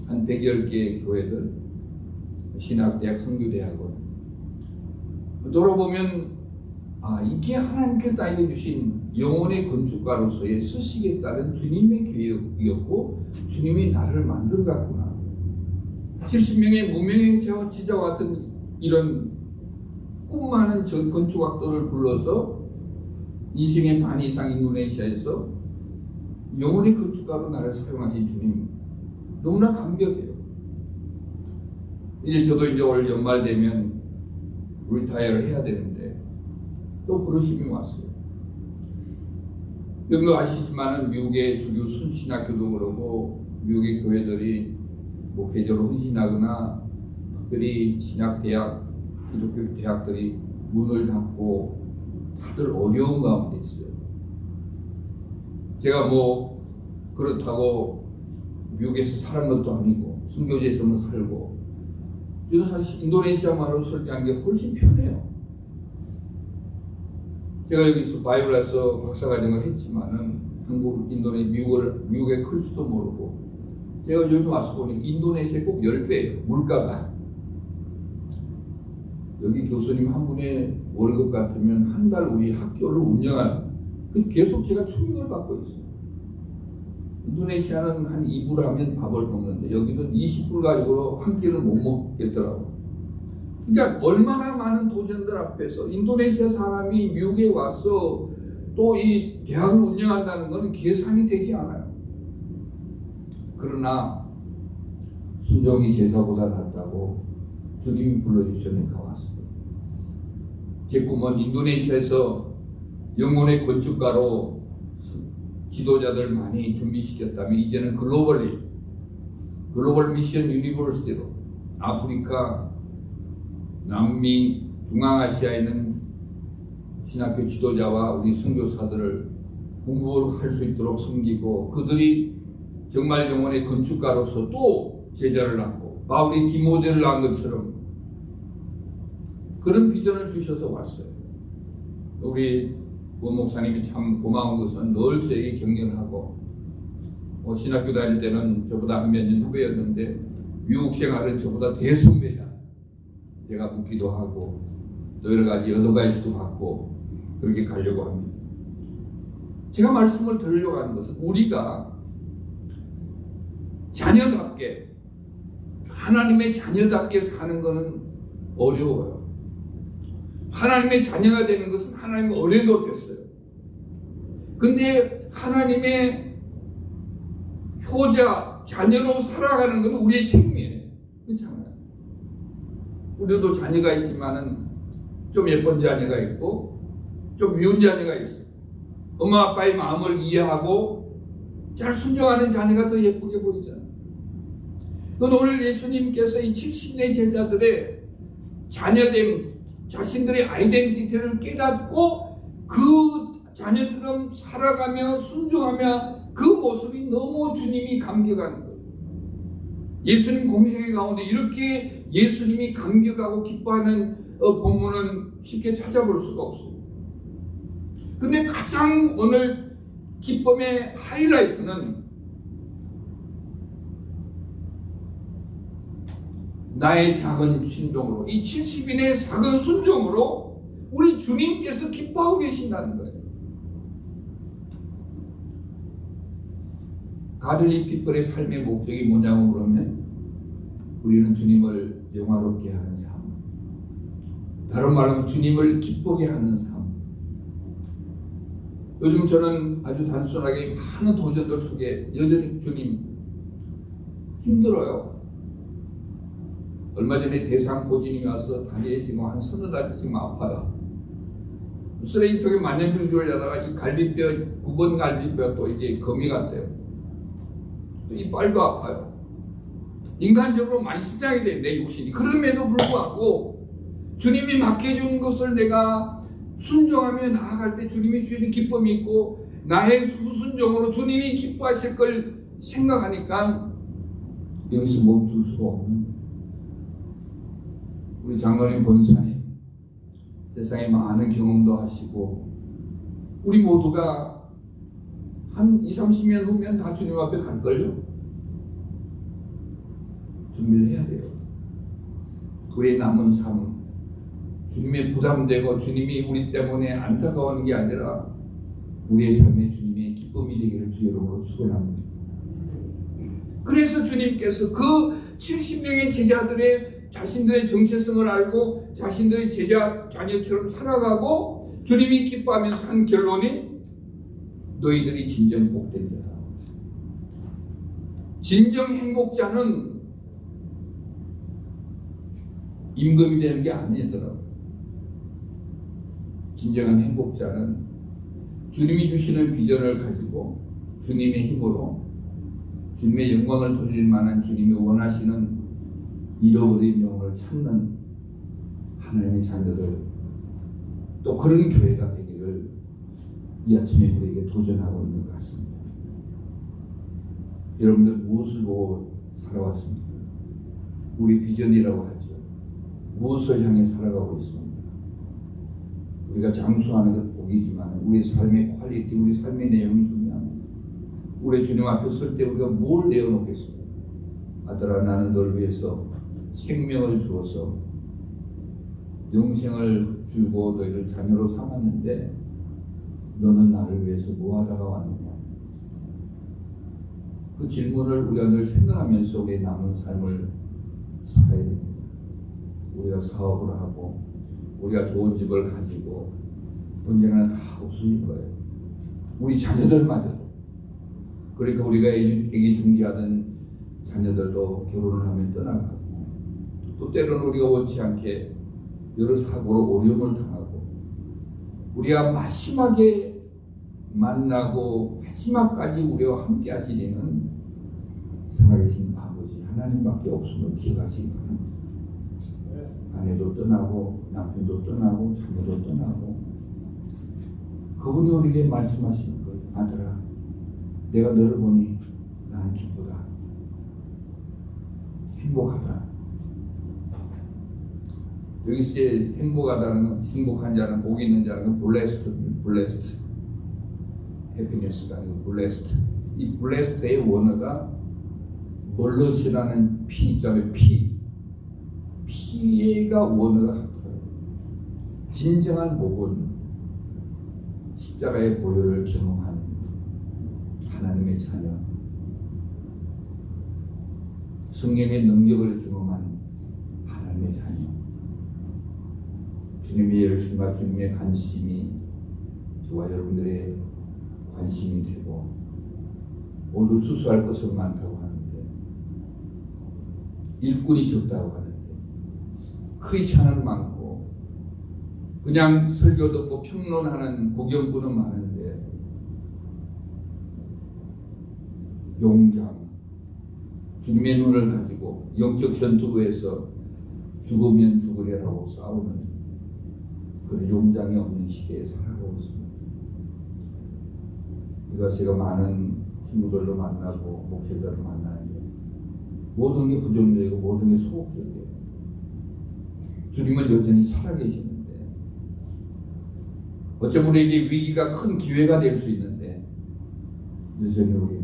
한 100여 개의 교회들, 신학대학, 선교대학원 돌아보면 이게 하나님께서 나에게 주신 영혼의 건축가로서의 쓰시겠다는 주님의 계획이었고 주님이 나를 만들어갔구나. 70명의 무명의 지자와 같은 이런 꿈 많은 건축학도를 불러서 인생의 반 이상 인도네시아에서 영혼의 건축가로 나를 사용하신 주님 너무나 감격해요. 이제 저도 이제 올 연말 되면 리타이어를 해야 되는데 또 부르심이 왔어요. 여러분도 아시지만은 미국의 주류 순신학교도 그러고 미국의 교회들이 목회자로 헌신하거나 특별히 신학대학, 기독교 대학들이 문을 닫고 다들 어려운 가운데 있어요. 제가 뭐 그렇다고 미국에서 사는 것도 아니고 선교지에서만 살고 저는 사실 인도네시아 말로 설교하는 게 훨씬 편해요. 제가 여기서 바이블에서 박사과정을 했지만은 미국에 클 줄도 모르고 제가 여기 와서 보니 인도네시아에 꼭 10배예요. 물가가. 여기 교수님 한 분의 월급 같으면 한 달 우리 학교를 운영하는 계속 제가 충격을 받고 있어요. 인도네시아는 한 2불 하면 밥을 먹는데 여기는 20불 가지고 한 끼를 못 먹겠더라고. 그러니까 얼마나 많은 도전들 앞에서 인도네시아 사람이 미국에 와서 또 이 대학을 운영한다는 것은 계산이 되지 않아요. 그러나 순종이 제사보다 낫다고 주님이 불러주시니까 왔어요. 제 꿈은 인도네시아에서 영혼의 건축가로 지도자들 많이 준비시켰다면 이제는 글로벌 미션 유니버시티로 아프리카, 남미, 중앙아시아에 있는 신학교 지도자와 우리 선교사들을 공부할 수 있도록 섬기고 그들이 정말 영혼의 건축가로서 또 제자를 낳고 바울이 디모데를 낳은 것처럼 그런 비전을 주셔서 왔어요. 우리 원 목사님이 참 고마운 것은 늘 저에게 격려하고 신학교 다닐 때는 저보다 한 몇 년 후배였는데 미국 생활은 저보다 대선배자. 제가 묻기도 하고 또 여러 가지 어드바이스도 받고 그렇게 가려고 합니다. 제가 말씀을 드리려고 하는 것은 우리가 자녀답게 하나님의 자녀답게 사는 것은 어려워요. 하나님의 자녀가 되는 것은 하나님의 어려도 됐어요. 근데 하나님의 효자, 자녀로 살아가는 것은 우리의 책임이에요. 그렇잖아요. 우리도 자녀가 있지만은 좀 예쁜 자녀가 있고 좀 미운 자녀가 있어요. 엄마 아빠의 마음을 이해하고 잘 순종하는 자녀가 더 예쁘게 보이잖아요. 그건 오늘 예수님께서 이 70년 제자들의 자녀됨, 자신들의 아이덴티티를 깨닫고 그 자녀처럼 살아가며 순종하며 그 모습이 너무 주님이 감격하는 거예요. 예수님 공생애 가운데 이렇게 예수님이 감격하고 기뻐하는 본문은 쉽게 찾아볼 수가 없어요. 근데 가장 오늘 기쁨의 하이라이트는 나의 작은 순종으로, 이 70인의 작은 순종으로 우리 주님께서 기뻐하고 계신다는 거예요. 가들리 피플의 삶의 목적이 뭐냐고 그러면 우리는 주님을 영화롭게 하는 삶, 다른 말로 주님을 기쁘게 하는 삶. 요즘 저는 아주 단순하게 많은 도전들 속에 여전히 주님 힘들어요. 얼마 전에 대상포진이 와서 다리에 지금 한 서너 달 지금 아파요. 쓰레기통에 만년필 하다가 이 갈비뼈, 9번 갈비뼈 또 이게 거미 같대요. 또 이빨도 아파요. 인간적으로 많이 신장이 돼, 내 육신이. 그럼에도 불구하고 주님이 맡겨준 것을 내가 순종하며 나아갈 때 주님이 주시는 기쁨이 있고 나의 후순종으로 주님이 기뻐하실 걸 생각하니까 여기서 멈출 수가 없는 우리 장로님 권사님 세상에 많은 경험도 하시고 우리 모두가 한 20-30년 후면 다 주님 앞에 갈걸요? 준비를 해야 돼요. 우리의 남은 삶 주님의 부담되고 주님이 우리 때문에 안타까워하는 게 아니라 우리의 삶에 주님의 기쁨이 되기를 주 이름으로 축원합니다. 그래서 주님께서 그 70명의 제자들의 자신들의 정체성을 알고 자신들의 제자 자녀처럼 살아가고 주님이 기뻐하면서 한 결론이 너희들이 진정 복된 자다. 진정 행복자는 임금이 되는 게 아니더라고요. 진정한 행복자는 주님이 주시는 비전을 가지고 주님의 힘으로 주님의 영광을 돌릴 만한 주님이 원하시는 잃어버린 영혼을 찾는 하나님의 자녀들 또 그런 교회가 되기를 이 아침에 우리에게 도전하고 있는 것 같습니다. 여러분들 무엇을 보고 살아왔습니까? 우리 비전이라고 하죠. 무엇을 향해 살아가고 있습니다. 우리가 장수하는 것 복이지만 우리 삶의 퀄리티, 우리 삶의 내용이 중요합니다. 우리 주님 앞에 설 때 우리가 뭘 내어놓겠습니까? 아들아 나는 널 위해서 생명을 주어서 영생을 주고 너희를 자녀로 삼았는데 너는 나를 위해서 뭐 하다가 왔느냐? 그 질문을 우리가 늘 생각하면서 우리의 남은 삶을 살아야 됩니다. 우리가 사업을 하고 우리가 좋은 집을 가지고 언젠가는 다 없을 거예요. 우리 자녀들마저도. 그러니까 우리가 애기 중지하던 자녀들도 결혼을 하면 떠나가고 또 때로는 우리가 원치 않게 여러 사고로 어려움을 당하고 우리가 마지막에 만나고 마지막까지 우리와 함께 하시리는 살아계신 아버지 하나님밖에 없음을 기억하시기 바랍니다. 아내도 떠나고 남편도 떠나고 자녀도 떠나고 그분이 우리에게 말씀하시는 거예요. 아들아, 내가 너를 보니 나는 기쁘다. 행복하다. 여기서 행복하다는 건, 행복한 자는, 복 있는 자는 blessed, happiness가 아니고 blessed. 이 blessed의 원어가 멀럿이라는 P자의 P가 원어가 같아요. 진정한 복은 십자가의 보혈을 경험한 하나님의 자녀, 성령의 능력을 경험한 하나님의 자녀, 주님의 열심과 주님의 관심이 저와 여러분들의 관심이 되고 오늘 수수할 것은 많다고 하는데 일꾼이 적다고 하는데 크리스찬은 많고 그냥 설교 듣고 평론하는 구경꾼은 많은데 용장, 주님의 눈을 가지고 영적 전투구에서 죽으면 죽으리라고 싸우는 그런 용장이 없는 시대에 살아가고 있습니다. 이거 제가 많은 친구들도 만나고 목회자를 만나는데 모든 게 부정적이고 모든 게 소극적이에요. 주님은 여전히 살아계시는데 어쩌면 우리에게 위기가 큰 기회가 될 수 있는데 여전히 우리는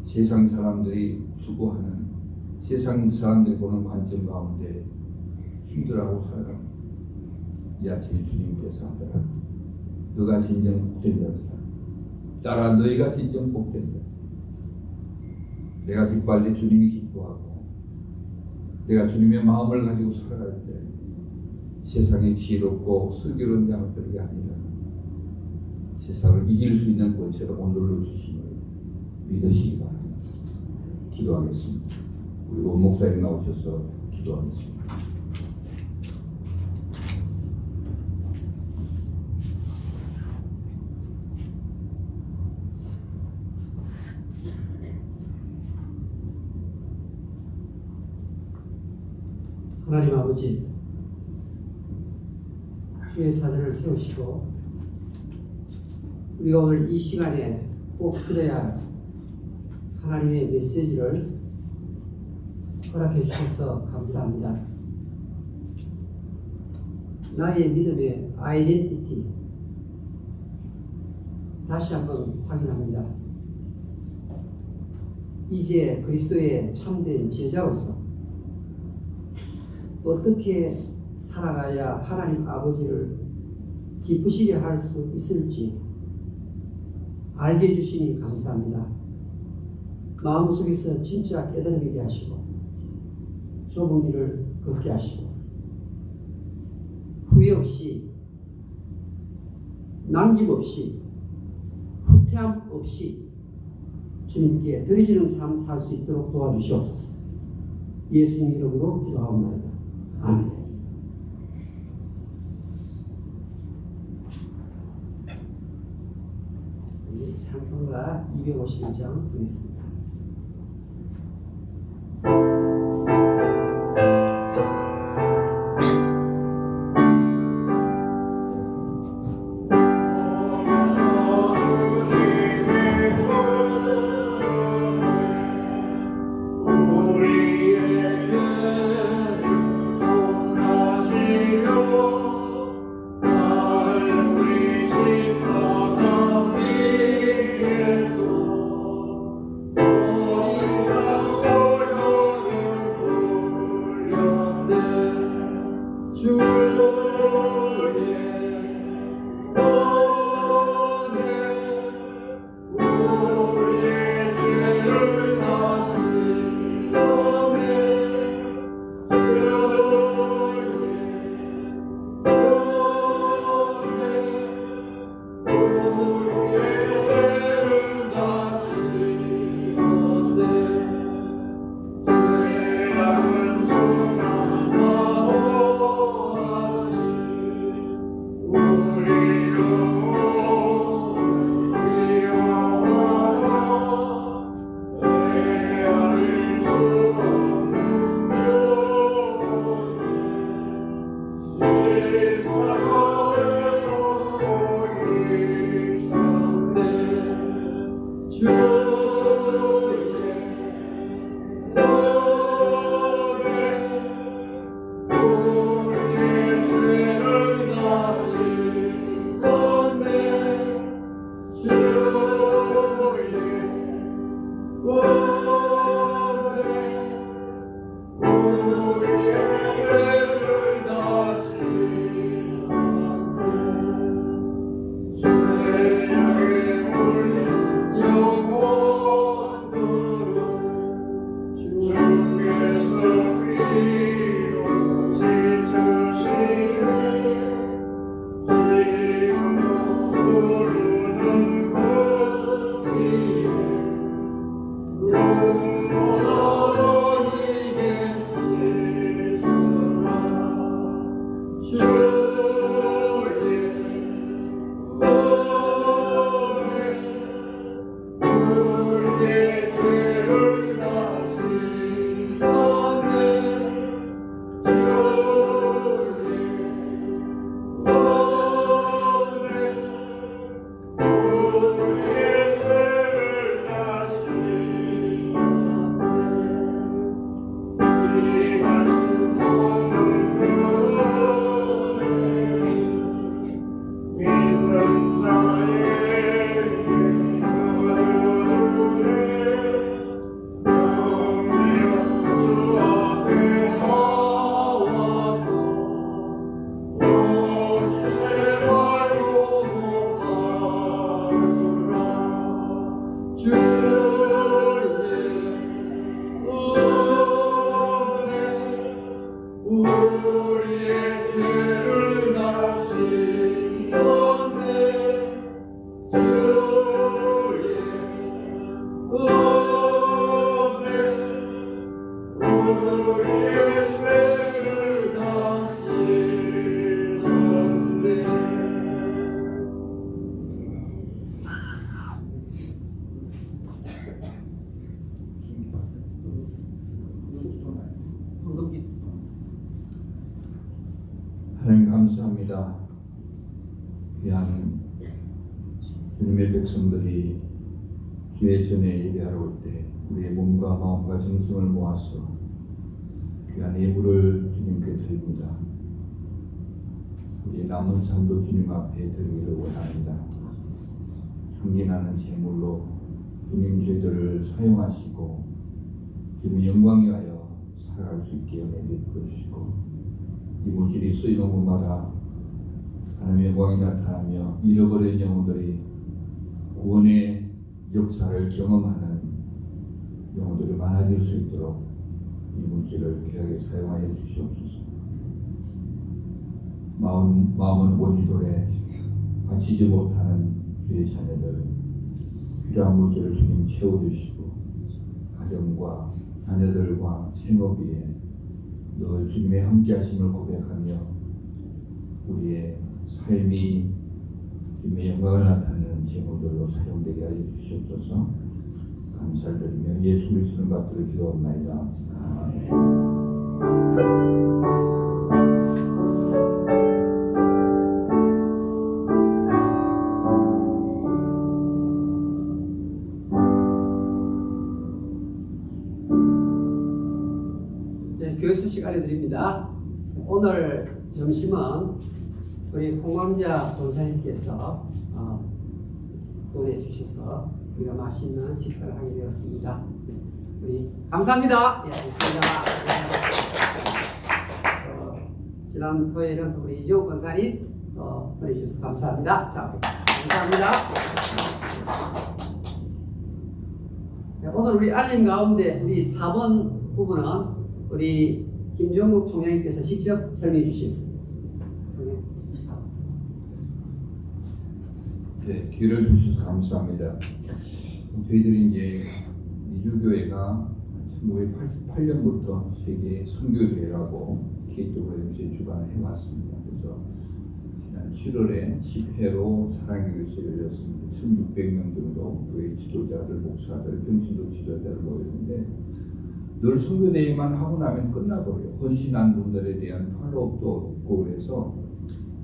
세상 사람들이 추구하는 세상 사람들이 보는 관점 가운데 힘들어하고 살아갑니다. 이 아침에 주님께서 하더라 너가 진정 복된 자들아 따라 너희가 진정 복된 자 내가 기뻐할 때 주님이 기뻐하고 내가 주님의 마음을 가지고 살아갈 때 세상에 지혜롭고 슬기로운 자들이 아니라 세상을 이길 수 있는 권세를 오늘로 주심을 믿으시기 바랍니다. 기도하겠습니다. 우리 원 목사님 나오셔서 기도하겠습니다. 하나님 아버지, 주의 사전을 세우시고 우리가 오늘 이 시간에 꼭 들어야 할 하나님의 메시지를 허락해 주셔서 감사합니다. 나의 믿음의 아이덴티티 다시 한번 확인합니다. 이제 그리스도의 참된 제자로서 어떻게 살아가야 하나님 아버지를 기쁘시게 할 수 있을지 알게 해주시니 감사합니다. 마음속에서 진짜 깨달음이게 하시고 좁은 길을 걷게 하시고 후회 없이 남김없이 후퇴함 없이 주님께 드려지는 삶 살 수 있도록 도와주시옵소서. 예수님 이름으로 기도하옵나이다. 아멘. 찬송가 251장 드리겠습니다. 우리의 죄를 다 씻었네. 황금빛. 하나님 감사합니다. 귀한 주님의 백성들이 주의 전에 예배하러 올 때 우리의 몸과 마음과 정성을 모아서 귀한 예물을 주님께 드립니다. 우리의 남은 삶도 주님 앞에 드리기를 원합니다. 향기나는 제물로 주님 죄들을 사용하시고 주님의 영광 위하여 살아갈 수 있게 은혜 베풀어 주시고 이 물질이 쓰이는 곳마다 하나님의 영광이 나타나며 잃어버린 영혼들이 구원의 역사를 경험하는 영혼들이 많아질 수 있도록 이 물질을 귀하게 사용하여 주시옵소서. 마음은 원이돌에 바치지 못하는 주의 자녀들 필요한 물질을 주님 채워주시고 가정과 자녀들과 생업 위에 늘 주님의 함께하심을 고백하며 우리의 삶이 주님의 영광을 나타내는 제물들로 사용되게 하여 주시옵소서. 감사를 드리며 예수 그리스도를 받들어 기도합니다. 아멘. 네, 교회 소식 알려드립니다. 오늘 점심은 우리 홍광자 권사님께서 보내주셔서 우리가 맛있는 식사를 하게 되었습니다. 우리 감사합니다. 예, 있습니다. 지난 토요일은 우리 이재호 권사님 보내주셔서 감사합니다. 자, 감사합니다. 네, 오늘 우리 알림 가운데 우리 4번 부분은 우리 김종국 총장님께서 직접 설명해 주시겠습니다. 네, 기회를 주셔서 감사합니다. 저희들이 이제 미주교회가 1988년부터 세계 선교대회라고 KWMC에 주관을 해왔습니다. 그래서 지난 7월에 10회로 사랑의 교회에서 열렸습니다. 1600명 정도 교회 지도자들, 목사들, 평신도 지도자들 모였는데 늘 선교대회만 하고 나면 끝나버려요. 헌신한 분들에 대한 팔로업도 없고 그래서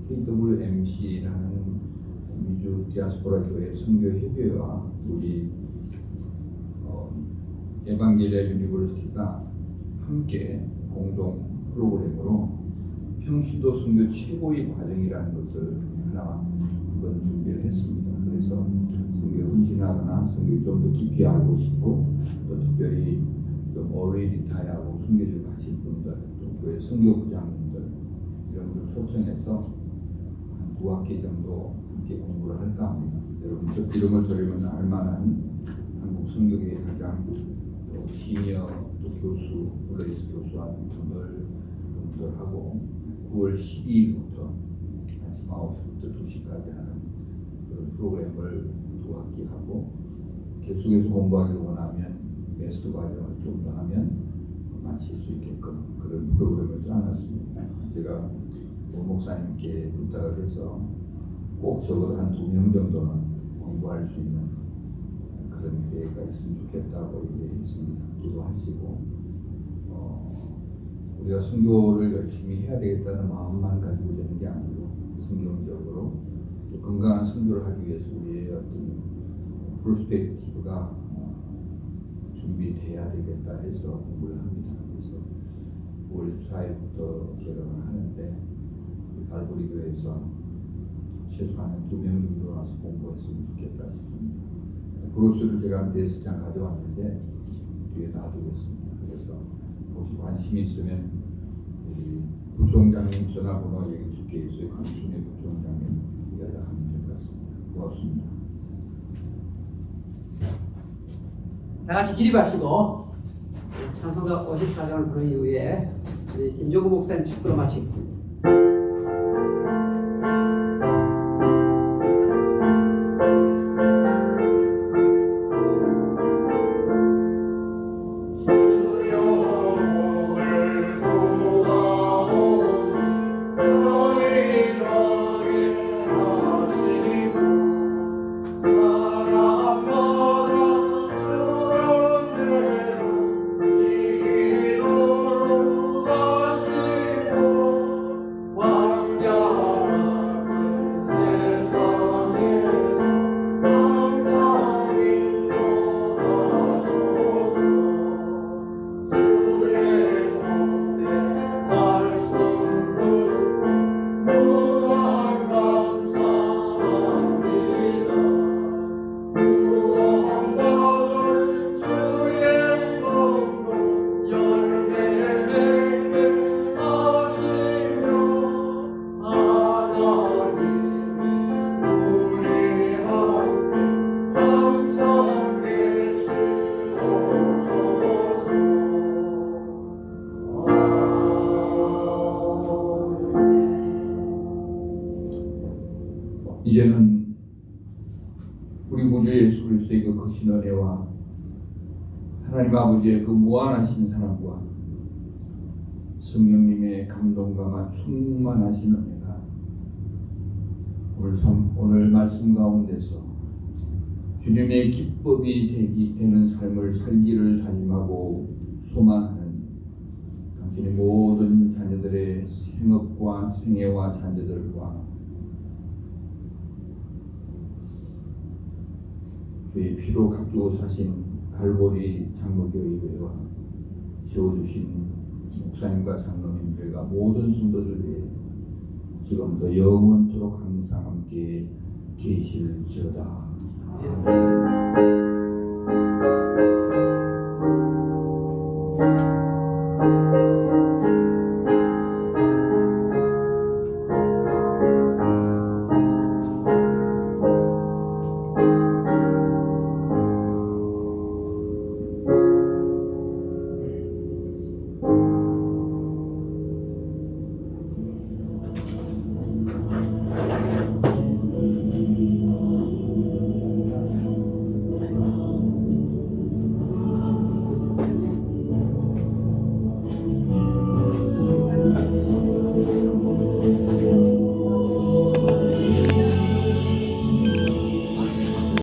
KWMC라는 미주 디아스포라 교회 선교협의회와 우리 에반겔리아 유니버시티가 함께 공동 프로그램으로 평신도 선교 최고의 과정이라는 것을 하나 한번 준비를 했습니다. 그래서 선교에 헌신하거나 선교에 좀 더 깊이 알고 싶고 또 특별히 좀 오래 리타이어하고 선교를 가실 분들 또 교회 선교부장님들 이런 분들 초청해서 한 9학기 정도 함께 공부를 할까 합니다. 여러분들 이름을 들으면 알만한 한국 선교계의 가장 또 시니어 또 교수, 플레이스 교수와 분들하고 9월 12일부터 아침 9시부터 2시까지 하는 그런 프로그램을 2학기 하고 계속해서 공부하기를 원하면 메스터 과정을 좀 더 하면 마칠 수 있게끔 그런 프로그램을 짜놨습니다. 제가 목사님께 부탁을 해서 꼭 적어도 한 2명 정도는 공부할 수 있는 그런 기회가 있으면 좋겠다고 얘기했습니다. 기도하시고 우리가 선교를 열심히 해야 되겠다는 마음만 가지고 되는 게 아니고 성경적으로 또 건강한 선교를 하기 위해서 우리의 어떤 프로스펙티브가 준비돼야 되겠다 해서 공부를 합니다. 그래서 9월 14일부터 개강을 하는데 갈보리 교회에서 최소한 2명 정도 와서 공부했으면 좋겠다 싶습니다. 브로셔를 제가 대여섯장 가져왔는데 뒤에 놔두겠습니다. 그래서 혹시 관심이 있으면 우리 부총장님 전화번호 여기 적혀 있어요. 강순희 부총장님 이야기하면 될 것 같습니다. 고맙습니다. 다 같이 기립하시고 찬송가 54장을 부른 이후에 우리 김종구 목사님 축도로 마치겠습니다. 주여 복을 넘친 은혜와 하나님 아버지의 그 무한하신 사랑과 성령님의 감동과 충만하신 은혜가 오늘 말씀 가운데서 주님의 기쁨이 되는 삶을 살기를 다짐하고 소망하는 당신의 모든 자녀들의 생업과 생애와 자녀들과 주의 피로 값주고 사신 갈보리 장로교회와 세워주신 목사님과 장로님들과 모든 성도들 위해 지금도 영원토록 항상 함께 계실지어다. 아멘.